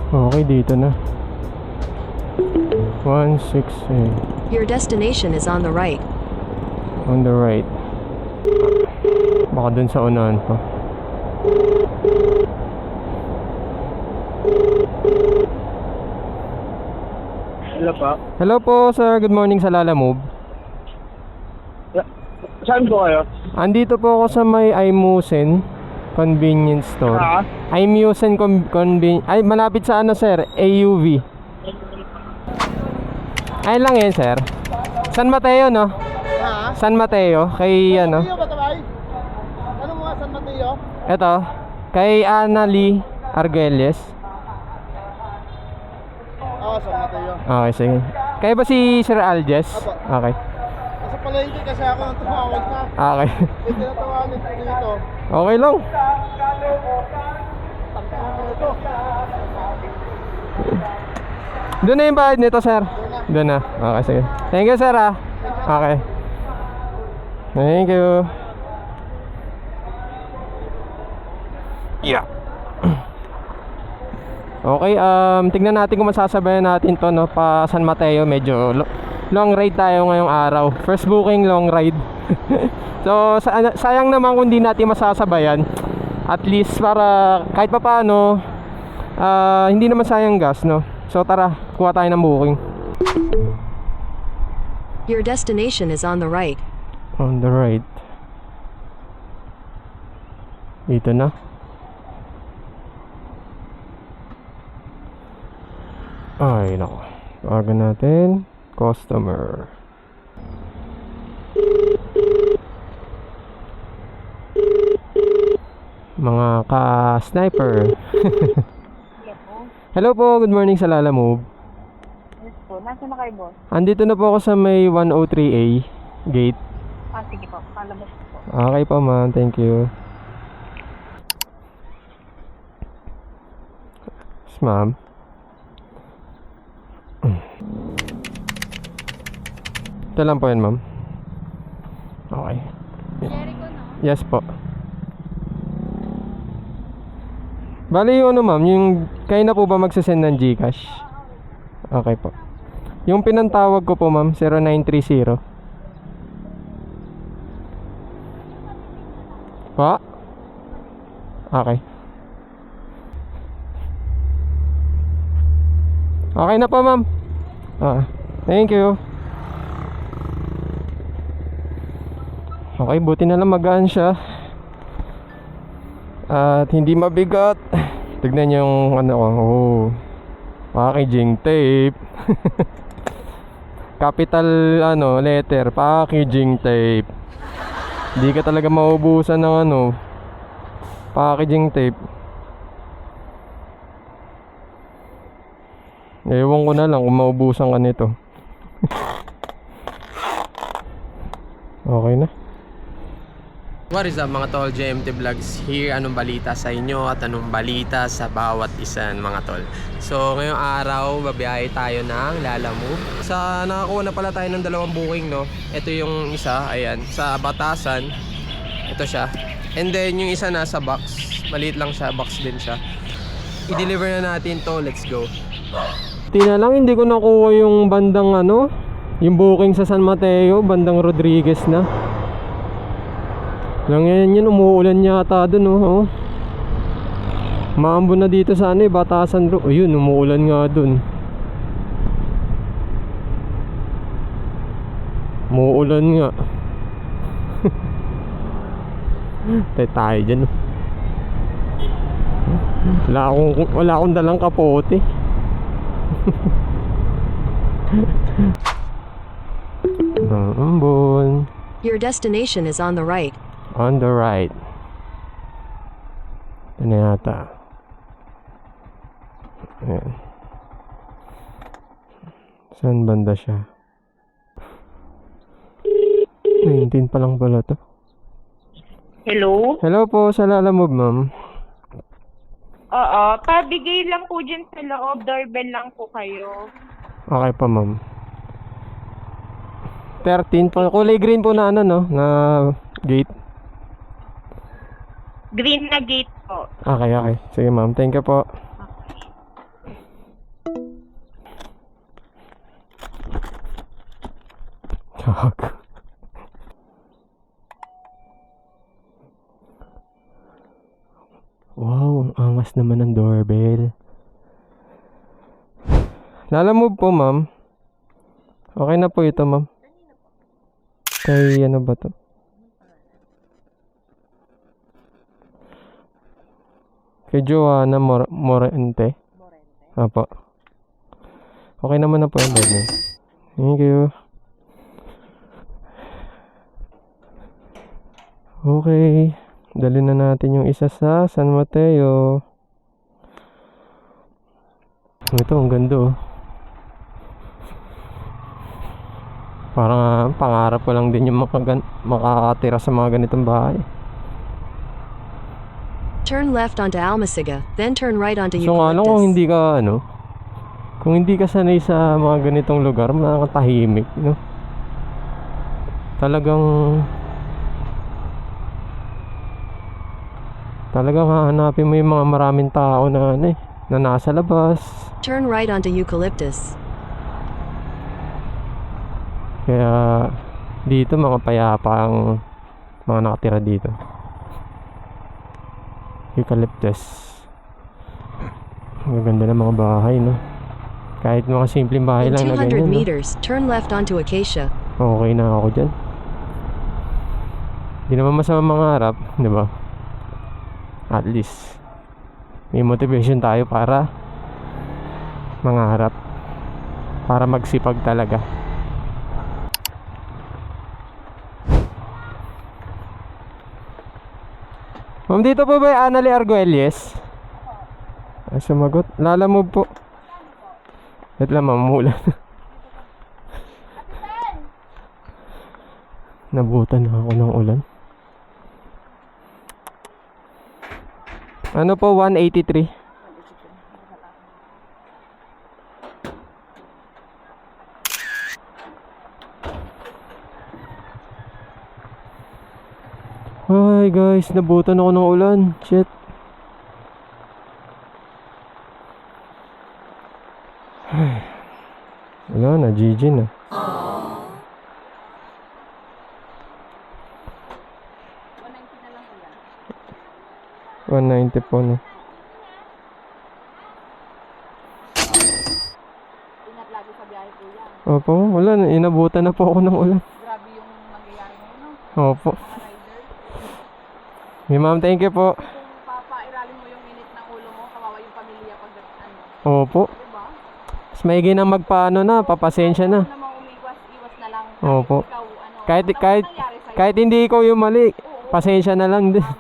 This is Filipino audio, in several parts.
Okay, dito na. 168. Your destination is on the right. On the right. Baka dun sa unahan pa. Hello po. Hello po sir, good morning sa Lalamove. Saan po kayo? Andito po ako sa may Imusen Convenience Store. Imusen ay malapit sa ano sir, AUV. Ay lang yan sir. San Mateo no? Ha? San Mateo kay ano? Mateo ba tabay? Ano mga San Mateo? Eto, kay Annalie Argelles. Oo, San Mateo. Okay, sige. Kaya ba si Sir Alges? Apo. Okay. Nasa palengke kasi ako ng tumawag na. Okay. May tinatawagan ko dito. Okay lang. Ito. Doon na yung bayad nito, sir. Doon na. Okay, sige. Thank you, sir, ah. Okay. Thank you. Yeah. Okay, tignan natin kung masasabayan natin to, no, pa San Mateo. Medyo long ride tayo ngayong araw. First booking, long ride. So, sayang naman kung di natin masasabayan. At least para kahit pa paano, hindi naman sayang gas, no. So tara, kuha tayo ng booking. Your destination is on the right. On the right. Dito na. Ay, nako. Tawagan natin. Customer. Mga ka-sniper. Hello po, good morning sa Lalamove. Yes po. Nasaan na kayo, boss? Andito na po ako sa may 103A gate. Ah, sige po. Palabas po. Okay po ma'am, thank you. Yes ma'am. Ito lang po yan ma'am. Okay. Yes po. Bali yung ano ma'am, yung kayo na po ba magsasend ng GCash? Okay po. Yung pinantawag ko po ma'am, 0930. Pa? Okay. Okay na po ma'am. Thank you. Okay, buti na lang magaan siya. At hindi mabigat. Tignan niyo yung ano ko. Oh. Packaging tape. Capital ano, letter, packaging tape. Hindi ka talaga maubusan ng ano, packaging tape. Ewan ko na lang kung maubusan ka nito. Okay na. What is up mga tol, JMT Vlogs here. Anong balita sa inyo at anong balita sa bawat isa mga tol. So ngayong araw, babiyahe tayo ng Lalamove. Nakakuha na pala tayo ng dalawang booking, no. Ito yung isa, ayan, sa Batasan. Ito siya. And then yung isa nasa box. Maliit lang siya, box din siya. I-deliver na natin to, let's go. Tina lang, hindi ko nakuha yung bandang ano, yung booking sa San Mateo, bandang Rodriguez na. Lang yan, umuulan yata dun, oh. Maambon na dito sa ano, Batasan. Ayun, umuulan nga dun. Umuulan nga. Tayo dyan. Wala akong dalang kapote. Ambon. Your destination is on the right. On the right. Ito na yata. Ayan. Saan banda siya? 19 pa lang pala to. Hello? Hello po sa Lalamove ma'am. Oo. Pabigay lang po dyan sa loob. Doorbell lang po kayo. Okay pa ma'am. 13 po. Kulay green po na ano, no? Na gate. Green na gate po. Okay. Sige ma'am. Thank you po. Okay. Wow, ang angas naman ng doorbell. Lalamove po, ma'am. Okay na po ito, ma'am. Kay ano ba to? Kay Joanna Morente. Apo. Okay naman na po yung bed niya. Thank you. Okay. Dali na natin yung isa sa San Mateo. Ito, ang ganda oh. Parang pangarap ko lang din yung makakatira sa mga ganitong bahay. Turn left onto Almasiga, then turn right onto So nga lang kung Eucalyptus. hindi ka kung hindi ka sanay sa mga ganitong lugar, nakakatahimik, no? Talagang hahanapin mo yung mga maraming tao na na nasa labas. Turn right onto Eucalyptus. Kaya dito mga payapa ang mga nakatira dito. Eucalyptus. Ang ganda ng mga bahay, no? Kahit mga simpleng bahay In lang na 200 ganyan, no? meters, turn left onto Acacia. Okay na ako dyan. Di naman masama mangarap, di ba? At least may motivation tayo para mangarap, para magsipag talaga. Ma'am, dito po ba yung Annalie Arguelles? Ay, sumagot. Lalamove po. Wait lang, ma'am, umulan. Nabutan na ako ng ulan. Ano po, 183? Ay guys, nabutan ako ng ulan. Shit. Wala na, GG na. $190 po na. Ingat lagi sa biyahe po yan. Opo, wala na. Inabutan na po ako ng ulan. Grabe yung nangyayari ngayon, no? Opo. Mga rider. Hey ma'am, thank you po. Kung papairalin mo yung init ng ulo mo, kawawa yung pamilya pag ano. Opo. Diba? Mas maigi na magpaano na, papasensya na. Kung namang umiwas-iwas na lang. Opo. Ikaw, ano, Kahit, ano kahit, nangyari sa'yo? kahit hindi ikaw yung mali, pasensya na lang din. Tama.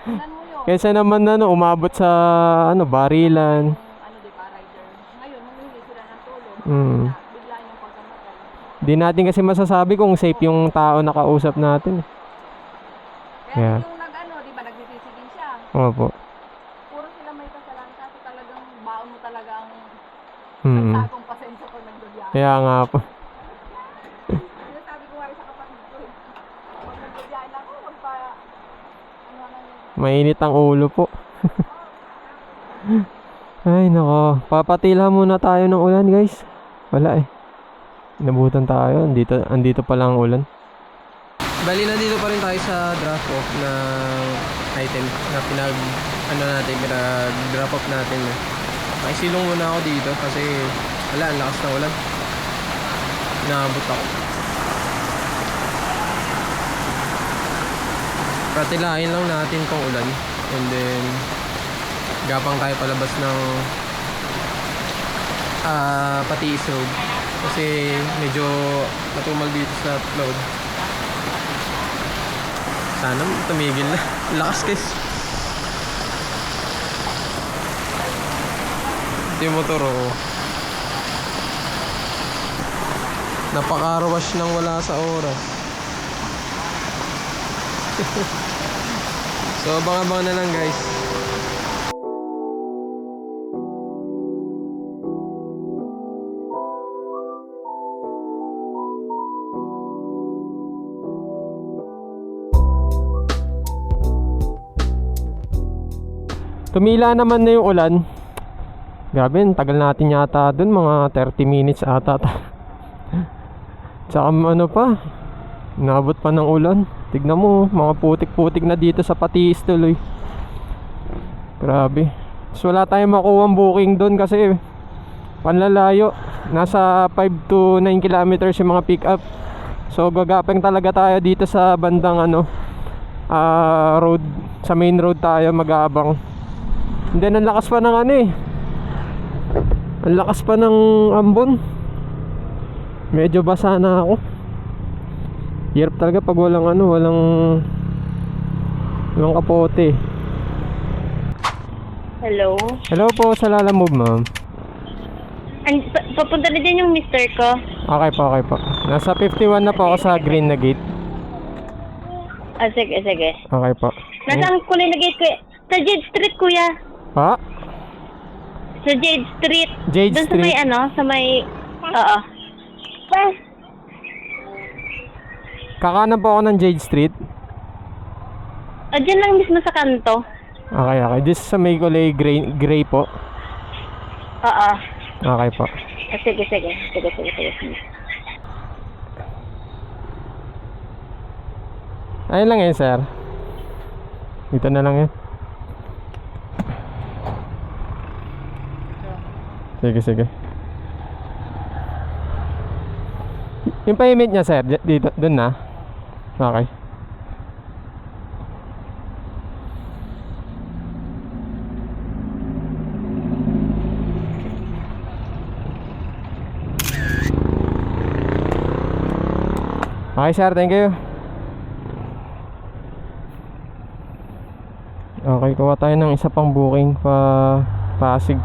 Tingnan mo yun. Kaysa naman umabot sa barilan. Ano, diba, rider? Ngayon, humihingi sila ng tulong. Mm. Na, bigla yung pagkamatay. Di natin kasi masasabi kung safe yung tao na kausap natin. Kaya Yeah. yung nag-ano, di ba, nagsisisi din siya. Opo. Puro sila may kasalanan kasi talagang baon mo talaga ang Mm. tagong pasensya ko nagbibiyahe. Kaya nga po. Sinasabi ko nga rin sa kapatid ko eh. Pag nagbibiyahe na ako, magpa... Ano na yun. Mainit ang ulo po. Ay nako, papatila muna tayo ng ulan guys. Wala eh. Inabutan tayo, andito pa lang ang ulan. Bali na dito pa rin tayo sa drop off ng item na pinag-drop off natin. Nakisilong muna ako dito kasi wala, ang lakas ng ulan. Naabot ako. Patilahin lang natin tong ulan and then gapang tayo palabas ng Patiis Road kasi medyo matumal dito sa load. Sana tumigil na. Lakas guys. Ito yung motor ko. Napaka-rush nang wala sa oras. So abang-abang na lang guys. Tumila naman na yung ulan. Grabe, tagal natin yata dun, mga 30 minutes ata. Tsaka ano pa, nabot pa ng ulan. Tignan mo, mga putik-putik na dito sa Patiis tuloy. Grabe. So wala tayong makuwang booking doon kasi panlalayo. Nasa 5 to 9 kilometers yung mga pick up. So gagapeng talaga tayo dito sa bandang road. Sa main road tayo mag-aabang. And then ang lakas pa ng ang lakas pa ng ambon. Medyo basa na ako. Hirap talaga pag walang kapote. Hello? Hello po sa Lalamove, ma'am. Papunta na dyan yung mister ko. Okay po. Nasa 51 na po ako sa green na gate. Sige. Okay po. Nasaan kulay na gate, kuya? Sa Jade Street, kuya. Ha? Sa Jade Street. Jade Doon Street? sa may... Oo. Kakanan po ako ng Jade Street. Dyan lang mismo sa kanto. Okay. Just sa may kulay gray po. Oo. Okay po. Sige. Ayun lang yun, sir. Dito na lang yun. Sige. Yung payment niya, sir, dito, dun na. Okay. Okay, sir, thank you. Okay, kuha tayo ng isa pang booking Pasig.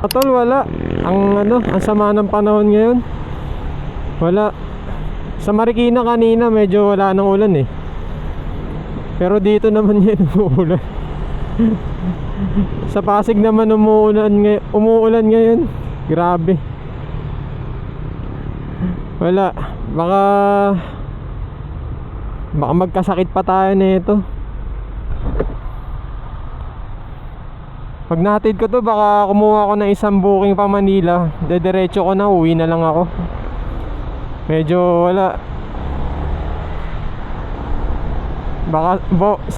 Tol, wala. Ang sama ng panahon ngayon. Wala. Sa Marikina kanina medyo wala nang ulan eh. Pero dito naman yan umuulan. Sa Pasig naman umuulan ngayon. Grabe. Wala. Baka magkasakit pa tayo nito. Pag nahatid ko to, baka kumuha ko ng isang booking pa Manila. Dediretso ko na, uwi na lang ako. Medyo wala.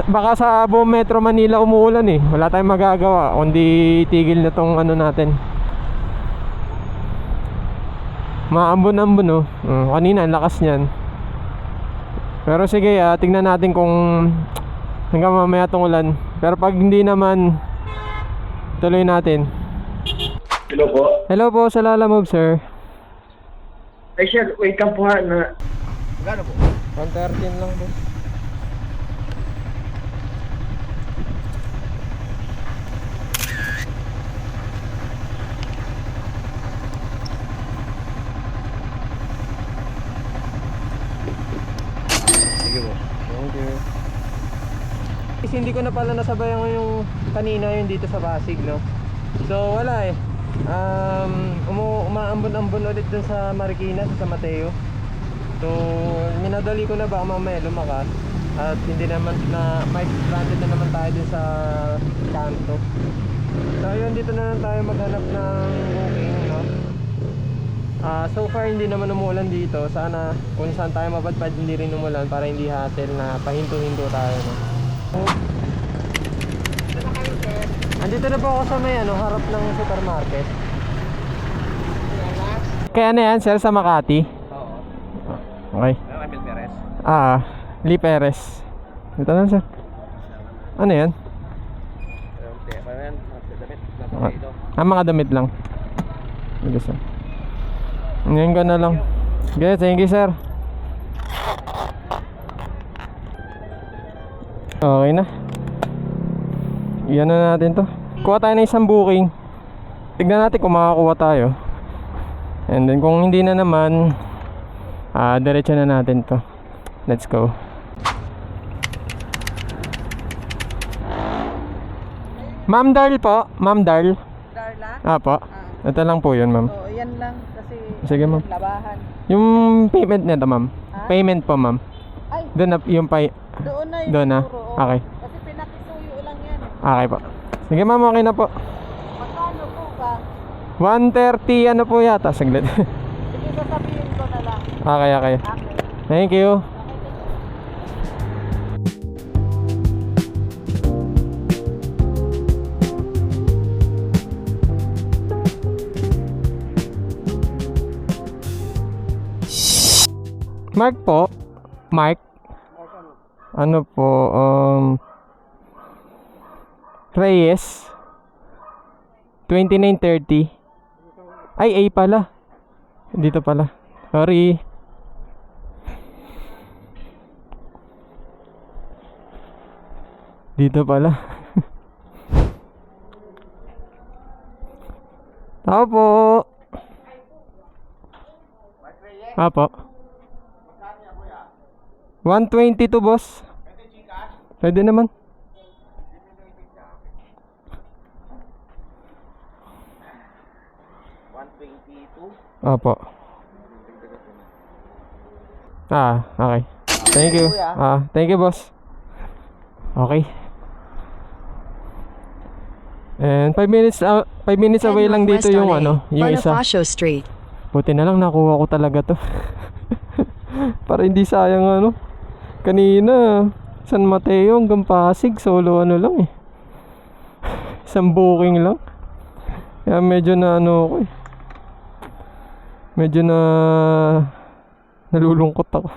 Baka sa buong Metro Manila umuulan eh. Wala tayong magagawa kundi tigil na tong natin. Maambon-ambon kanina ang lakas niyan. Pero sige, tingnan natin kung hanggang mamaya tong ulan. Pero pag hindi naman, tuloy natin. Hello po. Hello po sa Lalamove, sir. Ay sir, wait lang po ha na... Magkano po? 113 lang po. Sige po. Thank you. Hindi ko na pala nasabayan yung kanina yung dito sa Pasig, no? So wala eh. Umaambon-ambon ulit dun sa Marikina, sa Mateo. So minadali ko na baka mamaya lumakas. At hindi naman na mic stranded na naman tayo dun sa kanto. So yun, dito na lang tayo maghanap ng booking, no? So far hindi naman umuulan dito. Sana kung saan tayo mapadpad hindi rin umulan para hindi hassle na pahinto-hinto tayo, no? Andito na po ako sa may harap ng supermarket. Kaya na yan, sir, sa Makati? Oo. Okay. Emil Perez. Lee Perez. Dito na, sir. Ano yan? Mga damit lang. Sige, sir. Ngayon ka na lang. Okay, thank you, sir. Okay na. Iyan na natin to. Kuha tayo ng isang booking. Tignan natin kung makakuha tayo. And then kung hindi na naman, diretso na natin to. Let's go. Ma'am Darl po. Ma'am Darl. Darla? Apo. Ito lang po yun, ma'am. Oo, yan lang kasi Sige, ma'am. labahan. Yung payment nito, ma'am. Ha? Payment po, ma'am. Ay, Doon na yung doon na yun Doon na? siguro, oo. Okay. Kasi pinakisuyo lang yan. Okay po. Sige, ma'am, okay na po. Magkano po ba? 130 ano po yata, saglit. Sige, sasabihin ko na lang. Okay. Thank you. Mark po. Mark. Ano po, Reyes. 2930. Ay, A pala. Dito pala. Sorry. Dito pala. Tao po. Apo. 122 boss. Pwede naman. Apo. Okay. Thank you. Thank you boss. Okay. And 5 minutes away Head lang dito northwest yung on A, yung isa. Bonifacio Street. Buti na lang nakuha ko talaga to. Para hindi sayang kanina San Mateo hanggang Pasig, solo lang eh. Isang booking lang. Kaya medyo na ako eh. Medyo na nalulungkot ako.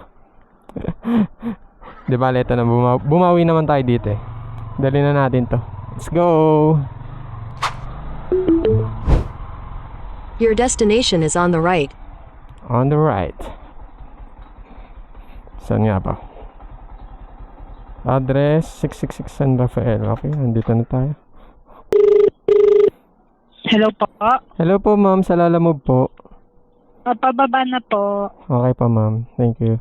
Di ba, ito na bumawi naman tayo dito eh. Dali na natin to. Let's go. Your destination is on the right. On the right. Saan nga ba? Address 666 San Rafael. Okay, nandito na tayo. Hello po. Hello po ma'am, sa Lalamove po. Pababa na po. Okay pa ma'am, thank you.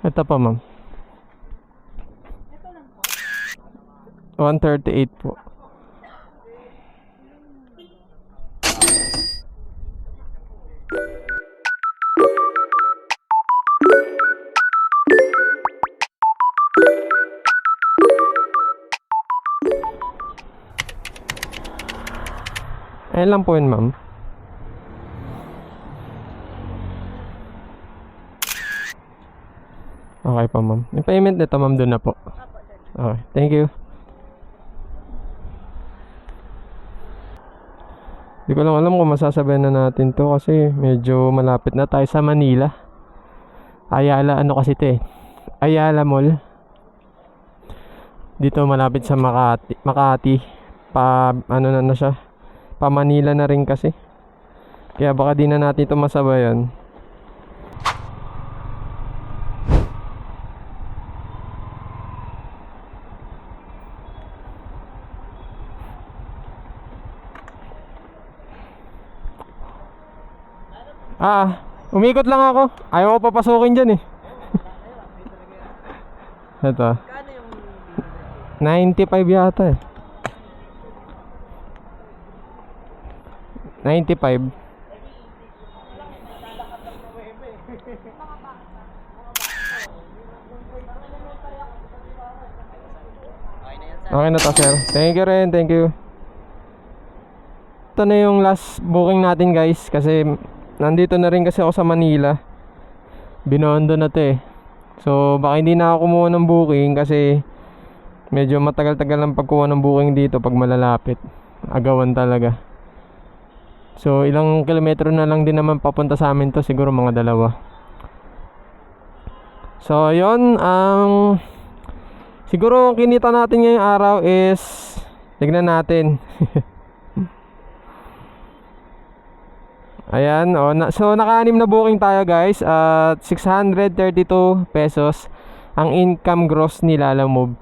Ito pa ma'am. 138 po. Ayan lang po yun ma'am. Okay pa ma'am. Yung payment nito ma'am doon na po. Okay, thank you. Di ko lang alam kung masasabayan na natin to kasi medyo malapit na tayo sa Manila. Ayala kasi ito eh. Ayala Mall. Dito malapit sa Makati. Na siya. Pa Manila na rin kasi. Kaya baka di na natin ito masabayan. Umikot lang ako. Ayaw ko papasukin dyan eh. Ito 95 yata eh. 95. Okay na to sir. Thank you rin, thank you. Ito na yung last booking natin guys. Kasi nandito na rin kasi ako sa Manila. Binondo na to eh. So baka hindi na ako kumuha ng booking kasi medyo matagal-tagal ang pagkuha ng booking dito pag malalapit. Agawan talaga. So ilang kilometro na lang din naman papunta sa amin to, siguro mga 2. So yun, siguro kinita natin ngayong araw is tignan natin. Ayan, so naka-anim na booking tayo guys at 632 pesos ang income gross ni Lalamove.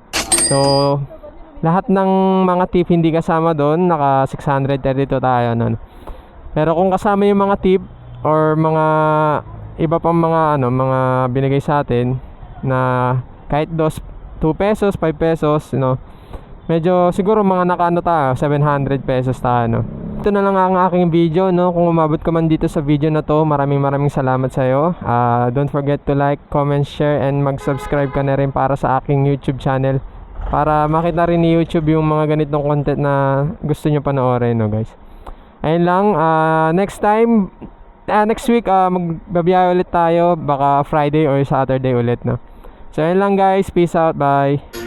So lahat ng mga tip hindi kasama doon, naka 632 tayo nun. Pero kung kasama yung mga tip or mga iba pang mga mga binigay sa atin na kahit 2 pesos, 5 pesos, medyo siguro mga nakaano tayo, 700 pesos tayo, Ito na lang ang aking video, Kung umabot ka man dito sa video na to, maraming salamat sa iyo. Don't forget to like, comment, share, and mag-subscribe ka na rin para sa aking YouTube channel. Para makita rin ni YouTube yung mga ganitong content na gusto nyo panoorin, guys. Ayun lang, next time, next week magbabiyahe ulit tayo, baka Friday or Saturday ulit, no. So yun lang guys, peace out, bye.